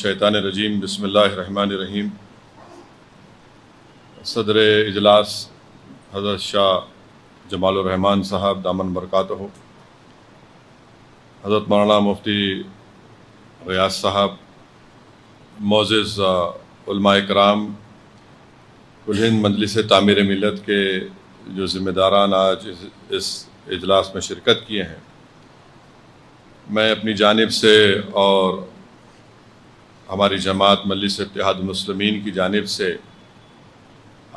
الشیطان الرجیم بسم اللہ الرحمن الرحیم۔ صدر اجلاس حضرت شاہ جمال الرحمن صاحب دامن برکاتہ، حضرت مولانا مفتی ریاض صاحب، معزز علماء کرام، کل ہند مجلس تعمیر ملت کے جو ذمہ داران آج اس اجلاس میں شرکت کیے ہیں، میں اپنی جانب سے اور ہماری جماعت مجلس اتحاد المسلمین کی جانب سے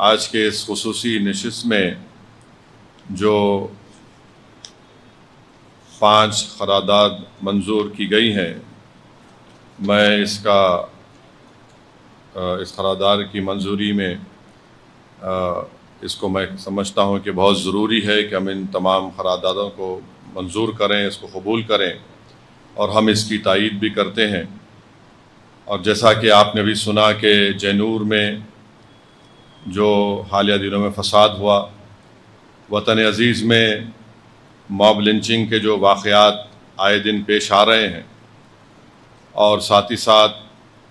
آج کے اس خصوصی نشست میں جو 5 قرارداد منظور کی گئی ہیں، میں اس قرارداد کی منظوری میں اس کو میں سمجھتا ہوں کہ بہت ضروری ہے کہ ہم ان تمام قراردادوں کو منظور کریں، اس کو قبول کریں، اور ہم اس کی تائید بھی کرتے ہیں۔ اور جیسا کہ آپ نے بھی سنا کہ جینور میں جو حالیہ دنوں میں فساد ہوا، وطن عزیز میں موب لنچنگ کے جو واقعات آئے دن پیش آ رہے ہیں، اور ساتھ ہی ساتھ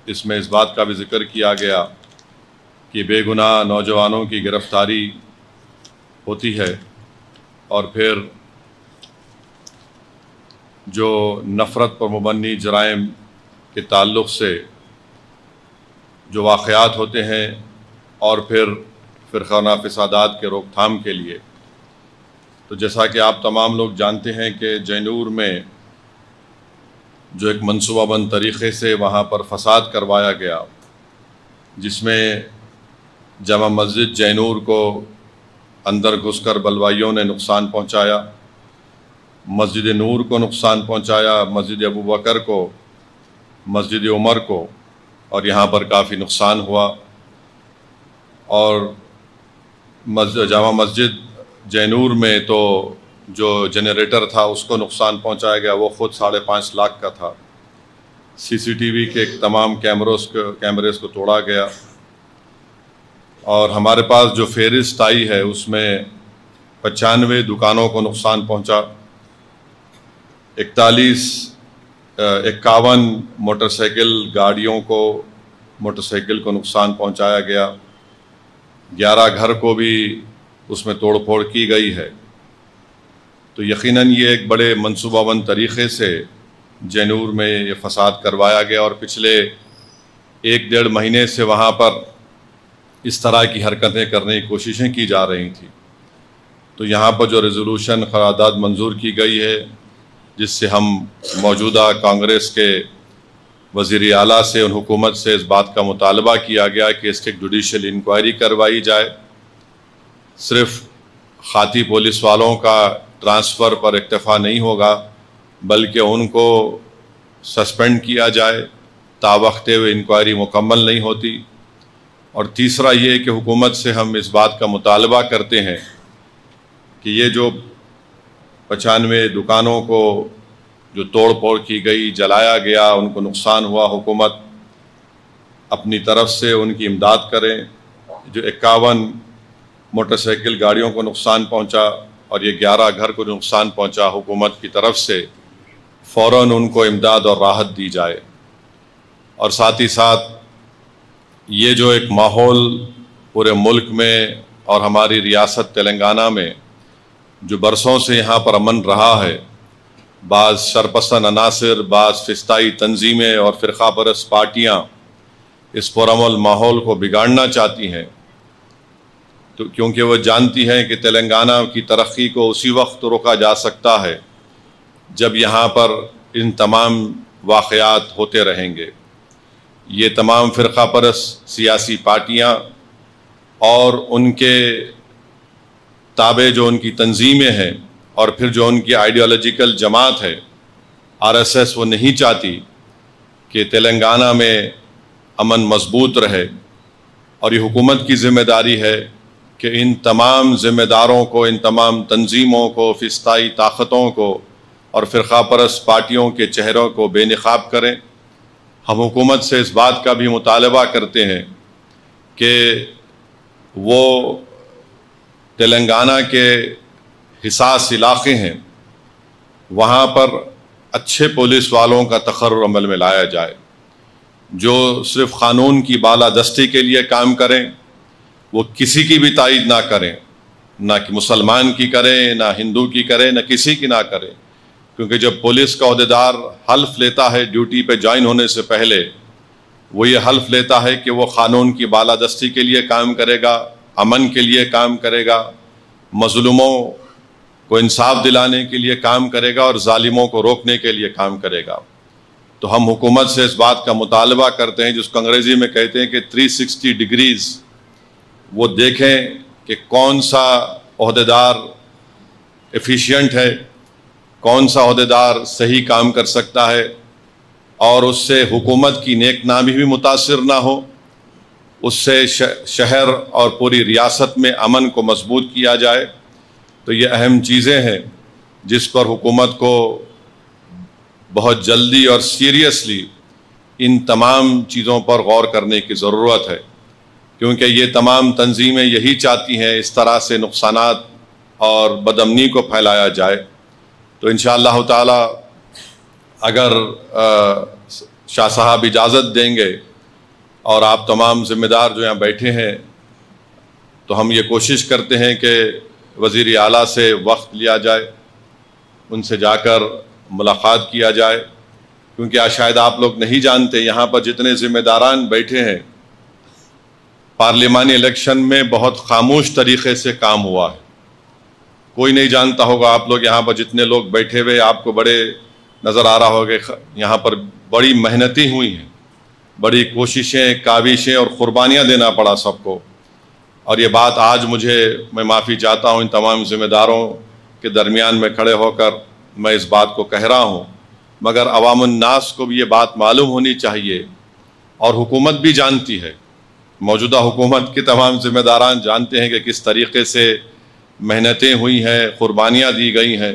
اس میں اس بات کا بھی ذکر کیا گیا کہ بے گناہ نوجوانوں کی گرفتاری ہوتی ہے، اور پھر جو نفرت پر مبنی جرائم کے تعلق سے جو واقعات ہوتے ہیں، اور پھر فرقانہ فسادات کے روک تھام کے لیے، تو جیسا کہ آپ تمام لوگ جانتے ہیں کہ جینور میں جو ایک منصوبہ بند طریقے سے وہاں پر فساد کروایا گیا، جس میں جامع مسجد جینور کو اندر گھس کر بلوائیوں نے نقصان پہنچایا، مسجد نور کو نقصان پہنچایا، مسجد ابو بکر کو، مسجد عمر کو، اور یہاں پر کافی نقصان ہوا۔ اور جامع مسجد جینور میں تو جو جنریٹر تھا اس کو نقصان پہنچایا گیا، وہ خود 5.5 لاکھ کا تھا۔ CCTV کے تمام کیمریز کو توڑا گیا، اور ہمارے پاس جو فہرست آئی ہے اس میں 95 دکانوں کو نقصان پہنچا، 51 موٹر سائیکل گاڑیوں کو کو نقصان پہنچایا گیا، 11 گھر کو بھی اس میں توڑ پھوڑ کی گئی ہے۔ تو یقیناً یہ ایک بڑے منصوبہ بند طریقے سے جینور میں یہ فساد کروایا گیا، اور پچھلے 1-1.5 مہینے سے وہاں پر اس طرح کی حرکتیں کرنے کی کوششیں کی جا رہی تھیں۔ تو یہاں پر جو ریزولوشن قرارداد منظور کی گئی ہے، جس سے ہم موجودہ کانگریس کے وزیر اعلیٰ سے اور حکومت سے اس بات کا مطالبہ کیا گیا کہ اس کی ایک جوڈیشل انکوائری کروائی جائے، صرف خاطی پولیس والوں کا ٹرانسفر پر اکتفا نہیں ہوگا، بلکہ ان کو سسپینڈ کیا جائے، تاوقت ہوئے انکوائری مکمل نہیں ہوتی۔ اور تیسرا یہ کہ حکومت سے ہم اس بات کا مطالبہ کرتے ہیں کہ یہ جو 95 دکانوں کو جو توڑ پھوڑ کی گئی، جلایا گیا، ان کو نقصان ہوا، حکومت اپنی طرف سے ان کی امداد کریں۔ جو 51 موٹر سائیکل گاڑیوں کو نقصان پہنچا، اور یہ 11 گھر کو نقصان پہنچا، حکومت کی طرف سے فوراً ان کو امداد اور راحت دی جائے۔ اور ساتھ ہی ساتھ یہ جو ایک ماحول پورے ملک میں اور ہماری ریاست تلنگانہ میں جو برسوں سے یہاں پر امن رہا ہے، بعض شرپسند عناصر، بعض فسطائی تنظیمیں اور فرقہ پرست پارٹیاں اس پرامن ماحول کو بگاڑنا چاہتی ہیں، تو کیونکہ وہ جانتی ہیں کہ تلنگانہ کی ترقی کو اسی وقت روکا جا سکتا ہے جب یہاں پر ان تمام واقعات ہوتے رہیں گے۔ یہ تمام فرقہ پرست سیاسی پارٹیاں اور ان کے تابع جو ان کی تنظیمیں ہیں، اور پھر جو ان کی آئیڈیالوجیکل جماعت ہے RSS، وہ نہیں چاہتی کہ تلنگانہ میں امن مضبوط رہے، اور یہ حکومت کی ذمہ داری ہے کہ ان تمام ذمہ داروں کو، ان تمام تنظیموں کو، فسطائی طاقتوں کو اور فرقہ پرست پارٹیوں کے چہروں کو بے نقاب کریں۔ ہم حکومت سے اس بات کا بھی مطالبہ کرتے ہیں کہ وہ تلنگانہ کے حساس علاقے ہیں، وہاں پر اچھے پولیس والوں کا تقرر عمل میں لایا جائے۔ جو صرف قانون کی بالادستی کے لیے کام کریں، وہ کسی کی بھی تائید نہ کریں، نہ کہ مسلمان کی کریں، نہ ہندو کی کریں، نہ کسی کی نہ کریں، کیونکہ جب پولیس کا عہدیدار حلف لیتا ہے ڈیوٹی پہ جوائن ہونے سے پہلے، وہ یہ حلف لیتا ہے کہ وہ قانون کی بالادستی کے لیے کام کرے گا، امن کے لیے کام کرے گا، مظلوموں کو انصاف دلانے کے لیے کام کرے گا اور ظالموں کو روکنے کے لیے کام کرے گا۔ تو ہم حکومت سے اس بات کا مطالبہ کرتے ہیں، جس کو انگریزی میں کہتے ہیں کہ 360 ڈگریز، وہ دیکھیں کہ کون سا عہدیدار ایفیشینٹ ہے، کون سا عہدیدار صحیح کام کر سکتا ہے، اور اس سے حکومت کی نیک نامی بھی متاثر نہ ہو، اس سے شہر اور پوری ریاست میں امن کو مضبوط کیا جائے۔ تو یہ اہم چیزیں ہیں جس پر حکومت کو بہت جلدی اور سیریسلی ان تمام چیزوں پر غور کرنے کی ضرورت ہے، کیونکہ یہ تمام تنظیمیں یہی چاہتی ہیں اس طرح سے نقصانات اور بدامنی کو پھیلایا جائے۔ تو انشاءاللہ تعالی اگر شاہ صاحب اجازت دیں گے اور آپ تمام ذمہ دار جو یہاں بیٹھے ہیں، تو ہم یہ کوشش کرتے ہیں کہ وزیر اعلیٰ سے وقت لیا جائے، ان سے جا کر ملاقات کیا جائے، کیونکہ آج شاید آپ لوگ نہیں جانتے یہاں پر جتنے ذمہ داران بیٹھے ہیں، پارلیمانی الیکشن میں بہت خاموش طریقے سے کام ہوا ہے۔ کوئی نہیں جانتا ہوگا، آپ لوگ یہاں پر جتنے لوگ بیٹھے ہوئے آپ کو بڑے نظر آ رہا ہوگا، یہاں پر بڑی محنتیں ہوئی ہیں، بڑی کوششیں، کاوشیں اور قربانیاں دینا پڑا سب کو۔ اور یہ بات آج میں معافی چاہتا ہوں ان تمام ذمہ داروں کے درمیان میں کھڑے ہو کر میں اس بات کو کہہ رہا ہوں، مگر عوام الناس کو بھی یہ بات معلوم ہونی چاہیے، اور حکومت بھی جانتی ہے، موجودہ حکومت کے تمام ذمہ داران جانتے ہیں کہ کس طریقے سے محنتیں ہوئی ہیں، قربانیاں دی گئی ہیں۔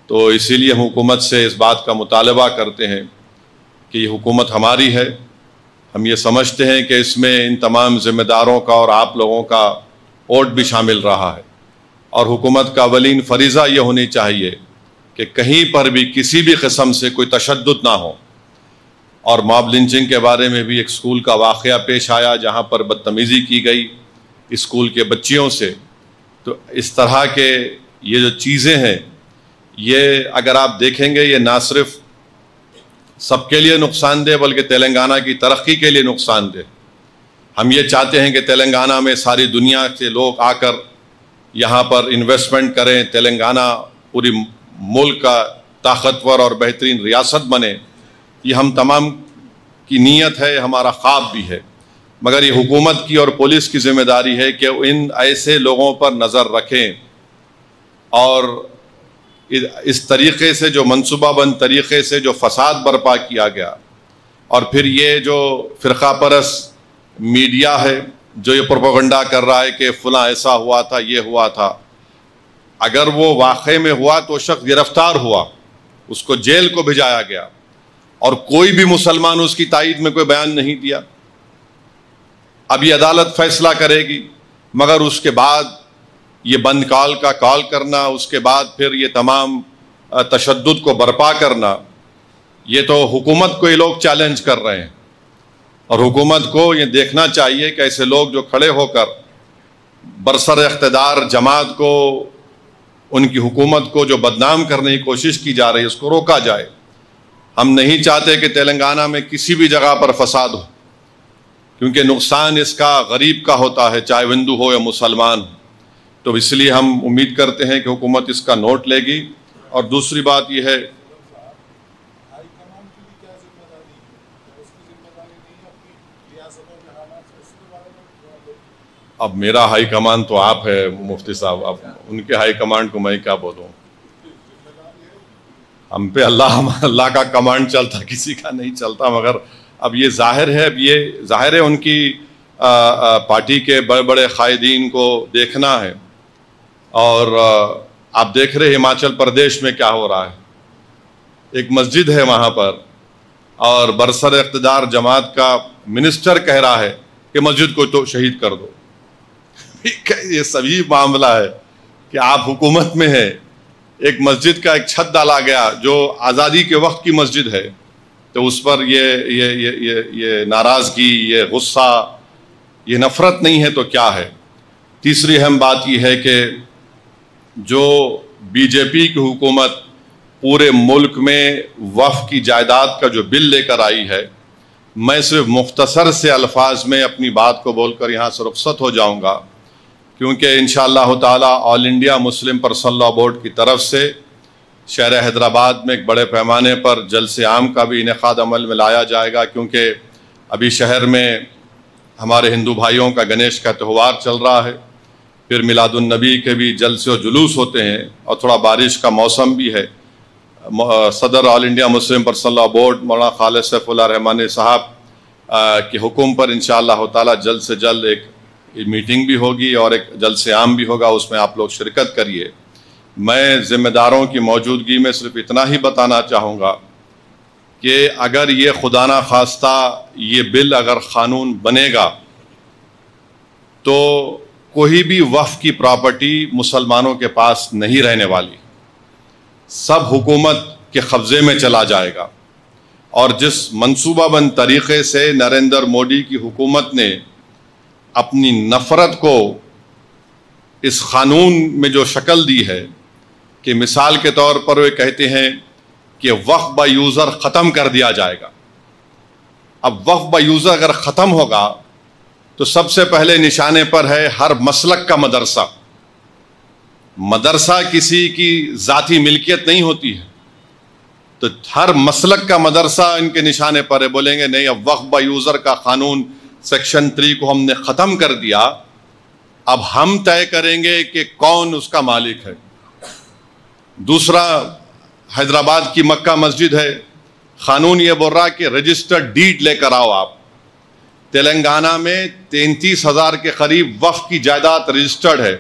تو اسی لیے ہم حکومت سے اس بات کا مطالبہ کرتے ہیں کہ یہ حکومت ہماری ہے، ہم یہ سمجھتے ہیں کہ اس میں ان تمام ذمہ داروں کا اور آپ لوگوں کا ووٹ بھی شامل رہا ہے، اور حکومت کا اولین فریضہ یہ ہونی چاہیے کہ کہیں پر بھی کسی بھی قسم سے کوئی تشدد نہ ہو۔ اور ماب لنچنگ کے بارے میں بھی ایک اسکول کا واقعہ پیش آیا جہاں پر بدتمیزی کی گئی اسکول کے بچیوں سے۔ تو اس طرح کے یہ جو چیزیں ہیں، یہ اگر آپ دیکھیں گے، یہ نہ صرف سب کے لیے نقصان دہ بلکہ تلنگانہ کی ترقی کے لیے نقصان دہ۔ ہم یہ چاہتے ہیں کہ تلنگانہ میں ساری دنیا سے لوگ آ کر یہاں پر انویسٹمنٹ کریں، تلنگانہ پوری ملک کا طاقتور اور بہترین ریاست بنے۔ یہ ہم تمام کی نیت ہے، ہمارا خواب بھی ہے، مگر یہ حکومت کی اور پولیس کی ذمہ داری ہے کہ ان ایسے لوگوں پر نظر رکھیں، اور اس طریقے سے جو منصوبہ بند طریقے سے جو فساد برپا کیا گیا، اور پھر یہ جو فرقہ پرست میڈیا ہے جو یہ پروپیگنڈا کر رہا ہے کہ فلاں ایسا ہوا تھا، یہ ہوا تھا، اگر وہ واقعے میں ہوا تو شخص گرفتار ہوا، اس کو جیل کو بھیجایا گیا، اور کوئی بھی مسلمان اس کی تائید میں کوئی بیان نہیں دیا۔ اب یہ عدالت فیصلہ کرے گی، مگر اس کے بعد یہ بند کال کا کال کرنا، اس کے بعد پھر یہ تمام تشدد کو برپا کرنا، یہ تو حکومت کو یہ لوگ چیلنج کر رہے ہیں، اور حکومت کو یہ دیکھنا چاہیے کہ ایسے لوگ جو کھڑے ہو کر برسر اقتدار جماعت کو، ان کی حکومت کو جو بدنام کرنے کی کوشش کی جا رہی ہے، اس کو روکا جائے۔ ہم نہیں چاہتے کہ تلنگانہ میں کسی بھی جگہ پر فساد ہو، کیونکہ نقصان اس کا غریب کا ہوتا ہے، چاہے ہندو ہو یا مسلمان ہو۔ تو اس لیے ہم امید کرتے ہیں کہ حکومت اس کا نوٹ لے گی۔ اور دوسری بات یہ ہے، اب میرا ہائی کمان تو آپ ہے مفتی صاحب، اب ان کے ہائی کمانڈ کو میں کیا بولوں؟ ہم پہ اللہ کا کمانڈ چلتا، کسی کا نہیں چلتا، مگر اب یہ ظاہر ہے ان کی پارٹی کے بڑے بڑے قائدین کو دیکھنا ہے۔ اور آپ دیکھ رہے ہماچل پردیش میں کیا ہو رہا ہے، ایک مسجد ہے وہاں پر، اور برسر اقتدار جماعت کا منسٹر کہہ رہا ہے کہ مسجد کو تو شہید کر دو۔ یہ سبھی معاملہ ہے کہ آپ حکومت میں ہیں، ایک مسجد کا ایک چھت ڈالا گیا جو آزادی کے وقت کی مسجد ہے، تو اس پر یہ ناراضگی، یہ غصہ، یہ نفرت نہیں ہے تو کیا ہے؟ تیسری اہم بات یہ ہے کہ جو بی جے پی کی حکومت پورے ملک میں وقف کی جائیداد کا جو بل لے کر آئی ہے، میں صرف مختصر سے الفاظ میں اپنی بات کو بول کر یہاں سے رخصت ہو جاؤں گا، کیونکہ انشاءاللہ تعالی All India Muslim Personal Law Board کی طرف سے شہر حیدرآباد میں ایک بڑے پیمانے پر جلسے عام کا بھی انعقاد عمل میں لایا جائے گا، کیونکہ ابھی شہر میں ہمارے ہندو بھائیوں کا گنیش کا تہوار چل رہا ہے، پھر میلاد النبی کے بھی جلسے و جلوس ہوتے ہیں، اور تھوڑا بارش کا موسم بھی ہے۔ صدر All India Muslim Personal Law Board Maulana Khalid Saif Ullah رحمانی صاحب کے حکم پر انشاءاللہ تعالی جلد سے جلد ایک میٹنگ بھی ہوگی اور ایک جلسے عام بھی ہوگا، اس میں آپ لوگ شرکت کریے۔ میں ذمہ داروں کی موجودگی میں صرف اتنا ہی بتانا چاہوں گا کہ اگر یہ خدا نہ خواستہ یہ بل اگر قانون بنے گا تو کوئی بھی وقف کی پراپرٹی مسلمانوں کے پاس نہیں رہنے والی، سب حکومت کے قبضے میں چلا جائے گا۔ اور جس منصوبہ بند طریقے سے نریندر مودی کی حکومت نے اپنی نفرت کو اس قانون میں جو شکل دی ہے کہ مثال کے طور پر وہ کہتے ہیں کہ وقف با یوزر ختم کر دیا جائے گا۔ اب وقف با یوزر اگر ختم ہوگا تو سب سے پہلے نشانے پر ہے ہر مسلک کا مدرسہ۔ مدرسہ کسی کی ذاتی ملکیت نہیں ہوتی ہے، تو ہر مسلک کا مدرسہ ان کے نشانے پر ہے۔ بولیں گے نہیں، اب وقف با یوزر کا قانون سیکشن 3 کو ہم نے ختم کر دیا، اب ہم طے کریں گے کہ کون اس کا مالک ہے۔ دوسرا، حیدرآباد کی مکہ مسجد ہے، قانون یہ بول رہا کہ رجسٹرڈ ڈیڈ لے کر آؤ آپ۔ تلنگانہ میں 33,000 کے قریب وقف کی جائیداد رجسٹرڈ ہے،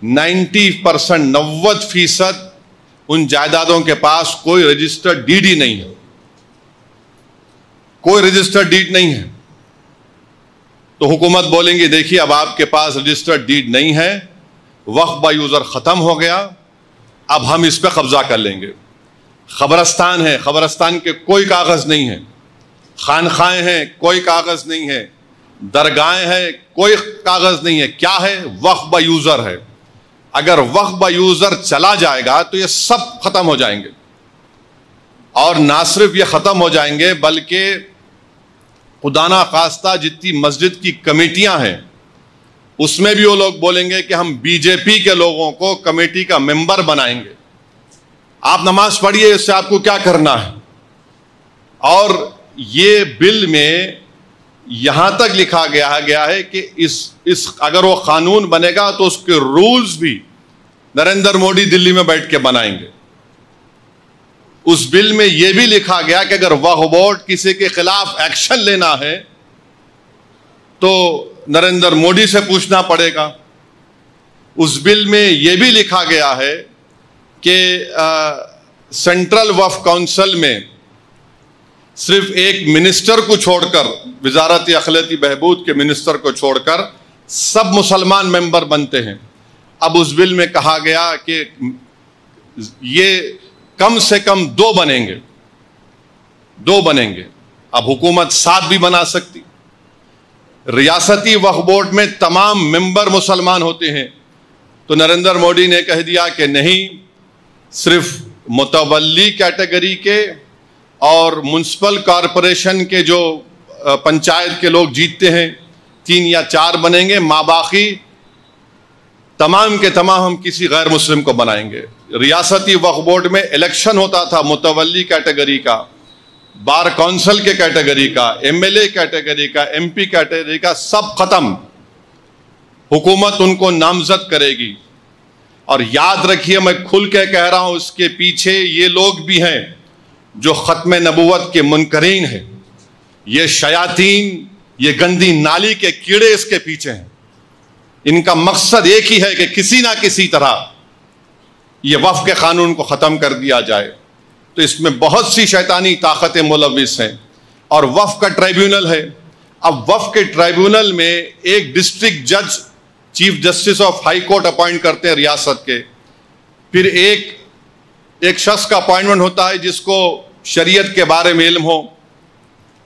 90% ان جائیدادوں کے پاس کوئی رجسٹرڈ ڈیڈ ہی نہیں ہے، کوئی رجسٹرڈ ڈیڈ نہیں ہے۔ تو حکومت بولیں گی دیکھیے اب آپ کے پاس رجسٹرڈ ڈیڈ نہیں ہے، وقف با یوزر ختم ہو گیا، اب ہم اس پہ قبضہ کر لیں گے۔ قبرستان ہے، قبرستان کے کوئی کاغذ نہیں ہے، خانقاہیں ہیں، کوئی کاغذ نہیں ہے، درگاہیں ہیں، کوئی کاغذ نہیں ہے، کیا ہے؟ وقف با یوزر ہے۔ اگر وقف با یوزر چلا جائے گا تو یہ سب ختم ہو جائیں گے، اور نہ صرف یہ ختم ہو جائیں گے بلکہ خدا نہ خواستہ جتنی مسجد کی کمیٹیاں ہیں اس میں بھی وہ لوگ بولیں گے کہ ہم بی جے پی کے لوگوں کو کمیٹی کا ممبر بنائیں گے۔ آپ نماز پڑھیے، اس سے آپ کو کیا کرنا ہے؟ اور یہ بل میں یہاں تک لکھا گیا ہے کہ اس اگر وہ قانون بنے گا تو اس کے رولز بھی نریندر مودی دلی میں بیٹھ کے بنائیں گے۔ اس بل میں یہ بھی لکھا گیا کہ اگر وقف بورڈ کسی کے خلاف ایکشن لینا ہے تو نریندر مودی سے پوچھنا پڑے گا۔ اس بل میں یہ بھی لکھا گیا ہے کہ سینٹرل وقف کونسل میں صرف ایک منسٹر کو چھوڑ کر، وزارت اقلیتی بہبود کے منسٹر کو چھوڑ کر سب مسلمان ممبر بنتے ہیں۔ اب اس بل میں کہا گیا کہ یہ کم سے کم 2 بنیں گے، 2 بنیں گے۔ اب حکومت 7 بھی بنا سکتی۔ ریاستی وقف بورڈ میں تمام ممبر مسلمان ہوتے ہیں، تو نریندر مودی نے کہہ دیا کہ نہیں، صرف متولی کیٹیگری کے اور منسپل کارپوریشن کے جو پنچایت کے لوگ جیتتے ہیں 3 یا 4 بنیں گے، ماباقی تمام کے تمام ہم کسی غیر مسلم کو بنائیں گے۔ ریاستی وقف بورڈ میں الیکشن ہوتا تھا متولی کیٹیگری کا، بار کونسل کے کیٹیگری کا، ایم ایل اے کیٹیگری کا، ایم پی کیٹیگری کا، سب ختم۔ حکومت ان کو نامزد کرے گی۔ اور یاد رکھیے، میں کھل کے کہہ رہا ہوں، اس کے پیچھے یہ لوگ بھی ہیں جو ختم نبوت کے منکرین ہیں۔ یہ شیاطین، یہ گندی نالی کے کیڑے اس کے پیچھے ہیں۔ ان کا مقصد ایک ہی ہے کہ کسی نہ کسی طرح یہ وقف کے قانون کو ختم کر دیا جائے۔ تو اس میں بہت سی شیطانی طاقتیں ملوث ہیں، اور وقف کا ٹرائیبیونل ہے۔ اب وقف کے ٹرائیبیونل میں ایک ڈسٹرکٹ جج chief justice of high court appoint کرتے ہیں ریاست کے، پھر ایک شخص کا اپوائنٹمنٹ ہوتا ہے جس کو شریعت کے بارے میں علم ہو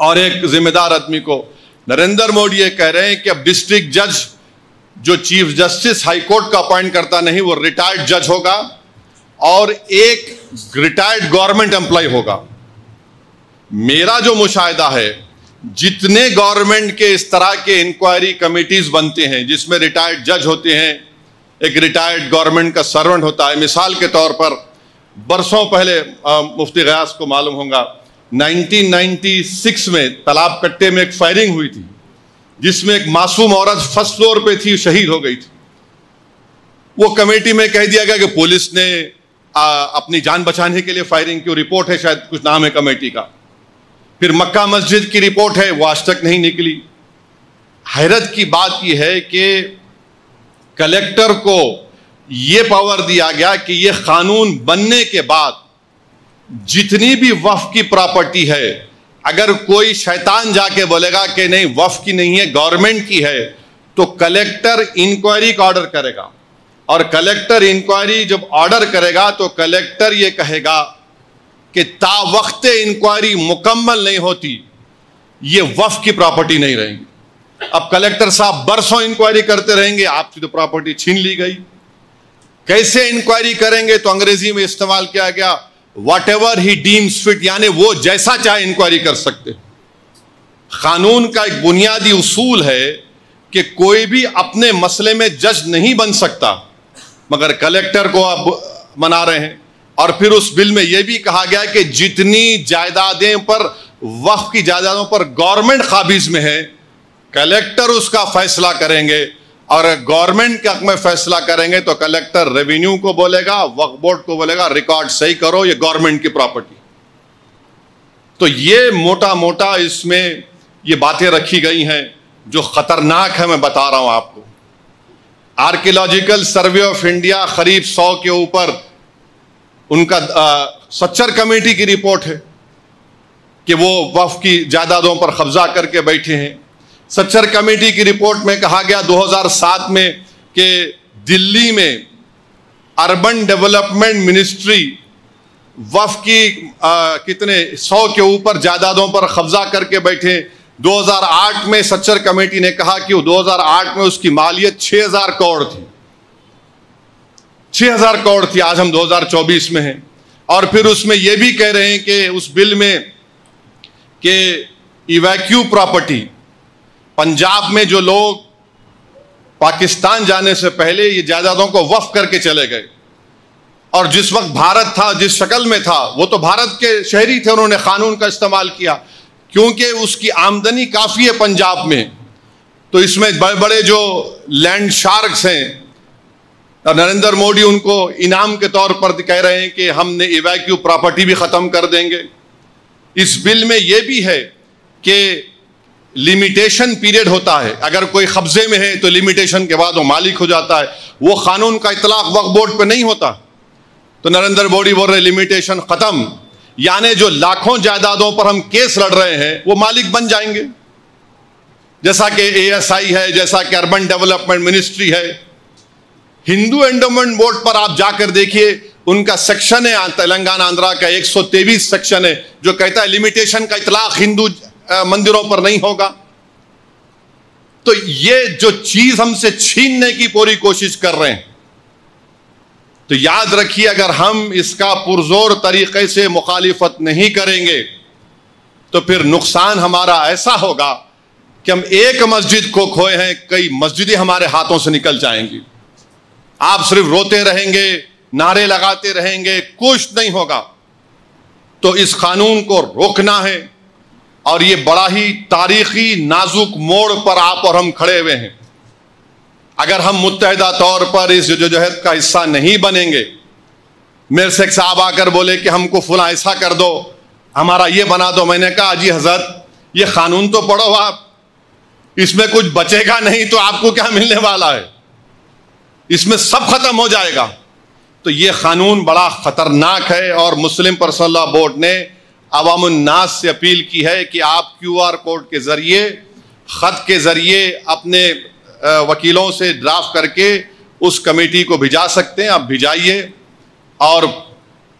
اور ایک ذمہ دار آدمی کو. نریندر مودی یہ کہہ رہے ہیں کہ اب ڈسٹرکٹ جج جو چیف جسٹس ہائی کورٹ کا اپوائنٹ کرتا نہیں, وہ ریٹائرڈ جج ہوگا اور ایک ریٹائرڈ گورنمنٹ امپلائی ہوگا. میرا جو مشاہدہ ہے, جتنے گورنمنٹ کے اس طرح کے انکوائری کمیٹیز بنتے ہیں جس میں ریٹائرڈ جج ہوتے ہیں, ایک ریٹائرڈ گورنمنٹ کا سرونٹ ہوتا ہے. مثال کے طور پر برسوں پہلے مفتی غیاث کو معلوم ہوگا 1996 میں تالاب کٹے میں ایک فائرنگ ہوئی تھی جس میں ایک معصوم عورت فرسٹ فلور پہ تھی, شہید ہو گئی تھی. وہ کمیٹی میں کہہ دیا گیا کہ پولیس نے اپنی جان بچانے کے لیے فائرنگ کی. رپورٹ ہے, شاید کچھ نام ہے کمیٹی کا. پھر مکہ مسجد کی رپورٹ ہے, وہ آج تک نہیں نکلی. حیرت کی بات یہ ہے کہ کلیکٹر کو یہ پاور دیا گیا کہ یہ قانون بننے کے بعد جتنی بھی وقف کی پراپرٹی ہے, اگر کوئی شیطان جا کے بولے گا کہ نہیں وقف کی نہیں ہے گورنمنٹ کی ہے, تو کلیکٹر انکوائری کا آرڈر کرے گا. اور کلیکٹر انکوائری جب آرڈر کرے گا تو کلیکٹر یہ کہے گا کہ تا وقت انکوائری مکمل نہیں ہوتی یہ وقف کی پراپرٹی نہیں رہیں گی. اب کلیکٹر صاحب برسوں انکوائری کرتے رہیں گے, آپ کی تو پراپرٹی چھین لی گئی. کیسے انکوائری کریں گے؟ تو انگریزی میں استعمال کیا گیا واٹ ایور ہی ڈیمز فٹ, یعنی وہ جیسا چاہے انکوائری کر سکتے. قانون کا ایک بنیادی اصول ہے کہ کوئی بھی اپنے مسئلے میں جج نہیں بن سکتا, مگر کلیکٹر کو اب بنا رہے ہیں. اور پھر اس بل میں یہ بھی کہا گیا کہ جتنی جائیدادیں پر وقف کی جائیدادوں پر گورنمنٹ قابض میں ہے, کلیکٹر اس کا فیصلہ کریں گے. اور گورنمنٹ کے حق میں فیصلہ کریں گے تو کلیکٹر ریونیو کو بولے گا, وقف بورڈ کو بولے گا ریکارڈ صحیح کرو, یہ گورنمنٹ کی پراپرٹی. تو یہ موٹا موٹا اس میں یہ باتیں رکھی گئی ہیں جو خطرناک ہے. میں بتا رہا ہوں آپ کو. آرکیولوجیکل سروے آف انڈیا قریب 100 کے اوپر ان کا سچر کمیٹی کی رپورٹ ہے کہ وہ وقف کی جائیدادوں پر قبضہ کر کے بیٹھے ہیں. سچر کمیٹی کی رپورٹ میں کہا گیا 2007 میں کہ دلی میں اربن ڈیولپمنٹ منسٹری وقف کی کتنے 100 کے اوپر جائیدادوں پر قبضہ کر کے بیٹھے. 2008 میں سچر کمیٹی نے کہا کہ 2008 میں اس کی مالیت 6000 کروڑ تھی. 6000 کروڑ تھی. آج ہم 2024 میں ہیں. اور پھر اس میں یہ بھی کہہ رہے ہیں کہ اس بل میں کہ ایویکیو پراپرٹی, پنجاب میں جو لوگ پاکستان جانے سے پہلے یہ جائیدادوں کو وقف کر کے چلے گئے, اور جس وقت بھارت تھا جس شکل میں تھا وہ تو بھارت کے شہری تھے, انہوں نے قانون کا استعمال کیا کیونکہ اس کی آمدنی کافی ہے پنجاب میں. تو اس میں بڑے بڑے جو لینڈ شارکس ہیں, نریندر مودی ان کو انعام کے طور پر کہہ رہے ہیں کہ ہم نے ایویکیو پراپرٹی بھی ختم کر دیں گے. اس بل میں یہ بھی ہے کہ لمیٹیشن پیریڈ ہوتا ہے, اگر کوئی قبضے میں ہے تو لمیٹیشن کے بعد وہ مالک ہو جاتا ہے. وہ قانون کا اطلاق وقف بورڈ پہ نہیں ہوتا. تو نریندر مودی بول رہے لمیٹیشن ختم, یعنی جو لاکھوں جائیدادوں پر ہم کیس لڑ رہے ہیں وہ مالک بن جائیں گے, جیسا کہ ASI ہے, جیسا کہ اربن ڈیولپمنٹ منسٹری ہے. ہندو انڈومنٹ بورڈ پر آپ جا کر دیکھیے, ان کا سیکشن ہے تلنگانہ آندھرا کا 123 سیکشن ہے جو کہتا ہے لمیٹیشن کا اطلاق ہندو مندروں پر نہیں ہوگا. تو یہ جو چیز ہم سے چھیننے کی پوری کوشش کر رہے ہیں, تو یاد رکھیے اگر ہم اس کا پرزور طریقے سے مخالفت نہیں کریں گے تو پھر نقصان ہمارا ایسا ہوگا کہ ہم ایک مسجد کو کھوئے ہیں, کئی مسجدیں ہمارے ہاتھوں سے نکل جائیں گی. آپ صرف روتے رہیں گے, نعرے لگاتے رہیں گے, کچھ نہیں ہوگا. تو اس قانون کو روکنا ہے, اور یہ بڑا ہی تاریخی نازک موڑ پر آپ اور ہم کھڑے ہوئے ہیں. اگر ہم متحدہ طور پر اس جدوجہد کا حصہ نہیں بنیں گے, میرے سے ایک صاحب آ کر بولے کہ ہم کو فلاں ایسا کر دو, ہمارا یہ بنا دو. میں نے کہا جی حضرت یہ قانون تو پڑھو آپ, اس میں کچھ بچے گا نہیں تو آپ کو کیا ملنے والا ہے, اس میں سب ختم ہو جائے گا. تو یہ قانون بڑا خطرناک ہے, اور مسلم پرسنل لاء بورڈ نے عوام الناس سے اپیل کی ہے کہ آپ QR کوڈ کے ذریعے, خط کے ذریعے اپنے وکیلوں سے ڈرافٹ کر کے اس کمیٹی کو بھیجا سکتے ہیں. آپ بھیجائیے, اور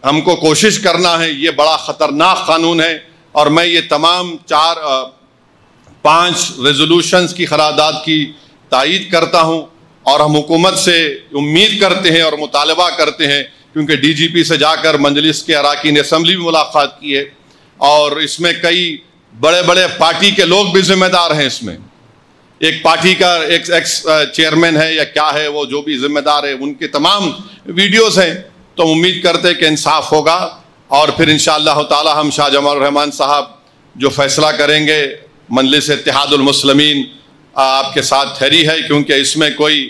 ہم کو کوشش کرنا ہے. یہ بڑا خطرناک قانون ہے اور میں یہ تمام 5 ریزولوشنز کی قرارداد کی تائید کرتا ہوں اور ہم حکومت سے امید کرتے ہیں اور مطالبہ کرتے ہیں، کیونکہ ڈی جی پی سے جا کر مجلس کے اراکین اسمبلی میں ملاقات کی ہے اور اس میں کئی بڑے بڑے پارٹی کے لوگ بھی ذمہ دار ہیں. اس میں ایک پارٹی کا ایکس چیئرمین ہے یا کیا ہے، وہ جو بھی ذمہ دار ہے، ان کے تمام ویڈیوز ہیں. تو ہم امید کرتے ہیں کہ انصاف ہوگا اور پھر انشاءاللہ تعالی ہم شاہ جمال الرحمن صاحب جو فیصلہ کریں گے، مجلس اتحاد المسلمین آپ کے ساتھ ٹھہری ہے، کیونکہ اس میں کوئی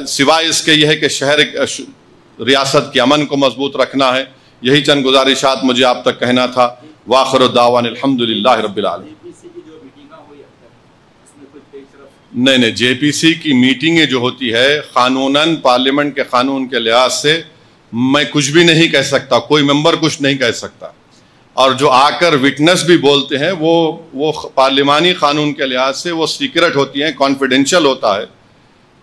سوائے اس کے یہ ہے کہ شہر ریاست کے امن کو مضبوط رکھنا ہے. یہی چند گزارشات مجھے آپ تک کہنا تھا. وآخر الدعوان الحمدللہ رب العالمین. نہیں، جے پی سی کی میٹنگیں جو ہوتی ہے قانوناً پارلیمنٹ کے قانون کے لحاظ سے میں کچھ بھی نہیں کہہ سکتا، کوئی ممبر کچھ نہیں کہہ سکتا، اور جو آ کر وٹنس بھی بولتے ہیں وہ پارلیمانی قانون کے لحاظ سے وہ سیکرٹ ہوتی ہیں، کانفیڈینشیل ہوتا ہے.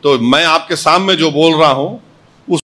تو میں آپ کے سامنے جو بول رہا ہوں